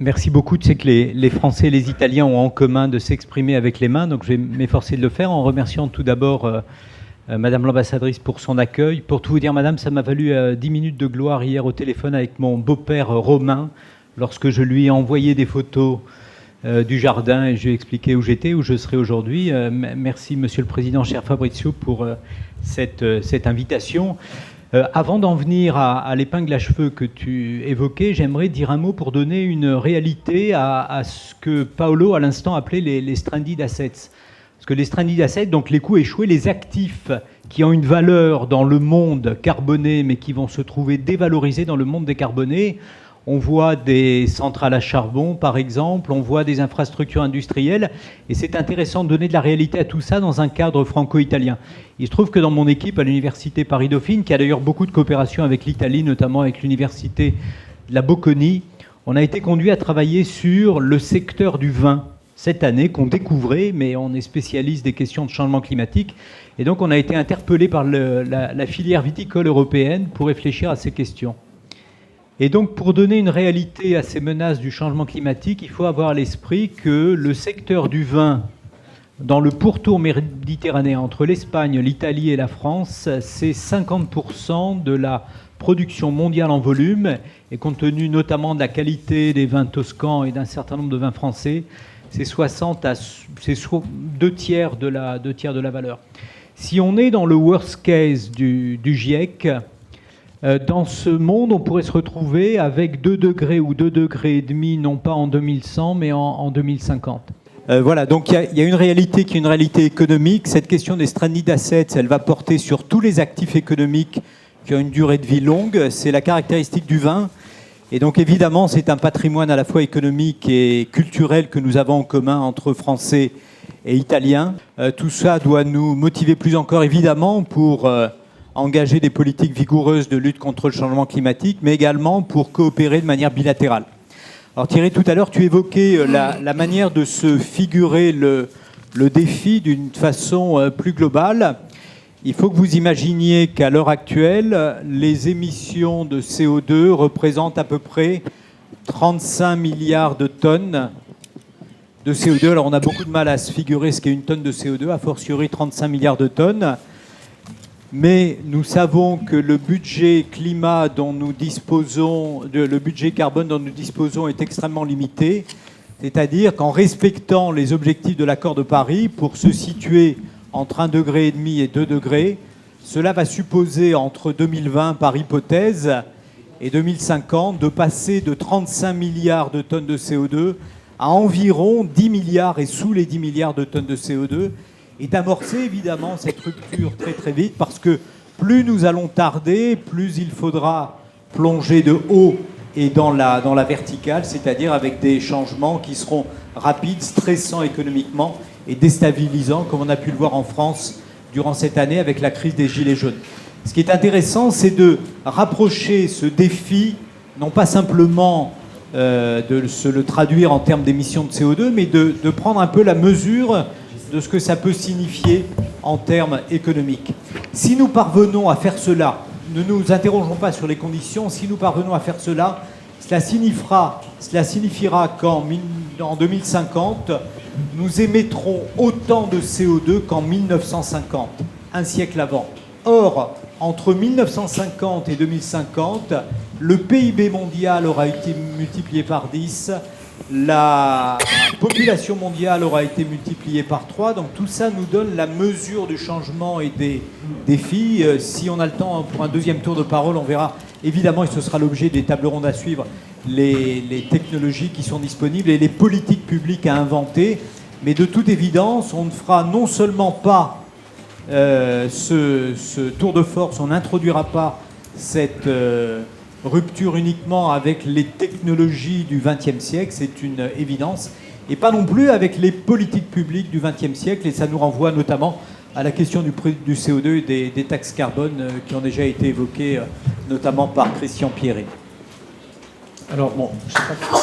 Merci beaucoup. Tu sais que les Français et les Italiens ont en commun de s'exprimer avec les mains, donc je vais m'efforcer de le faire en remerciant tout d'abord Madame l'ambassadrice pour son accueil. Pour tout vous dire, Madame, ça m'a valu 10 minutes de gloire hier au téléphone avec mon beau-père Romain, lorsque je lui ai envoyé des photos du jardin et je lui ai expliqué où j'étais, où je serai aujourd'hui. Merci, Monsieur le Président, cher Fabrizio, pour cette invitation. Avant d'en venir à l'épingle à cheveux que tu évoquais, j'aimerais dire un mot pour donner une réalité à ce que Paolo, à l'instant, appelait les stranded assets. Parce que les stranded assets, donc les coûts échoués, les actifs qui ont une valeur dans le monde carboné, mais qui vont se trouver dévalorisés dans le monde décarboné. On voit des centrales à charbon, par exemple, on voit des infrastructures industrielles, et c'est intéressant de donner de la réalité à tout ça dans un cadre franco-italien. Il se trouve que dans mon équipe à l'université Paris-Dauphine, qui a d'ailleurs beaucoup de coopération avec l'Italie, notamment avec l'université de la Bocconi, on a été conduit à travailler sur le secteur du vin cette année, qu'on découvrait, mais on est spécialiste des questions de changement climatique, et donc on a été interpellé par la filière viticole européenne pour réfléchir à ces questions. Et donc, pour donner une réalité à ces menaces du changement climatique, il faut avoir à l'esprit que le secteur du vin, dans le pourtour méditerranéen, entre l'Espagne, l'Italie et la France, c'est 50% de la production mondiale en volume, et compte tenu notamment de la qualité des vins toscans et d'un certain nombre de vins français, c'est 2 tiers de la valeur. Si on est dans le worst case du GIEC, dans ce monde, on pourrait se retrouver avec 2 degrés ou 2 degrés et demi, non pas en 2100, mais en 2050. Voilà, donc il y a une réalité qui est une réalité économique. Cette question des stranded assets, elle va porter sur tous les actifs économiques qui ont une durée de vie longue. C'est la caractéristique du vin. Et donc évidemment, c'est un patrimoine à la fois économique et culturel que nous avons en commun entre Français et Italiens. Tout ça doit nous motiver plus encore, évidemment, pour engager des politiques vigoureuses de lutte contre le changement climatique, mais également pour coopérer de manière bilatérale. Alors Thierry, tout à l'heure, tu évoquais la manière de se figurer le défi d'une façon plus globale. Il faut que vous imaginiez qu'à l'heure actuelle, les émissions de CO2 représentent à peu près 35 milliards de tonnes de CO2. Alors on a beaucoup de mal à se figurer ce qu'est une tonne de CO2, a fortiori 35 milliards de tonnes. Mais nous savons que le budget climat dont nous disposons, le budget carbone dont nous disposons est extrêmement limité. C'est-à-dire qu'en respectant les objectifs de l'accord de Paris, pour se situer entre 1,5 degré et 2 degrés, cela va supposer entre 2020, par hypothèse, et 2050, de passer de 35 milliards de tonnes de CO2 à environ 10 milliards et sous les 10 milliards de tonnes de CO2, et d'amorcer évidemment cette rupture très très vite, parce que plus nous allons tarder, plus il faudra plonger de haut et dans la verticale, c'est-à-dire avec des changements qui seront rapides, stressants économiquement et déstabilisants, comme on a pu le voir en France durant cette année avec la crise des Gilets jaunes. Ce qui est intéressant, c'est de rapprocher ce défi, non pas simplement de se le traduire en termes d'émissions de CO2, mais de prendre un peu la mesure de ce que ça peut signifier en termes économiques. Si nous parvenons à faire cela, ne nous interrogeons pas sur les conditions, si nous parvenons à faire cela, cela signifiera qu'en 2050, nous émettrons autant de CO2 qu'en 1950, un siècle avant. Or, entre 1950 et 2050, le PIB mondial aura été multiplié par 10, la population mondiale aura été multipliée par 3, donc tout ça nous donne la mesure du changement et des défis. Si on a le temps pour un deuxième tour de parole, on verra évidemment, et ce sera l'objet des tables rondes à suivre, les technologies qui sont disponibles et les politiques publiques à inventer. Mais de toute évidence, on ne fera non seulement pas ce tour de force, on n'introduira pas cette rupture uniquement avec les technologies du XXe siècle, c'est une évidence, et pas non plus avec les politiques publiques du XXe siècle, et ça nous renvoie notamment à la question du prix du CO2 et des taxes carbone qui ont déjà été évoquées, notamment par Christian Pierret. Alors bon, je sais pas...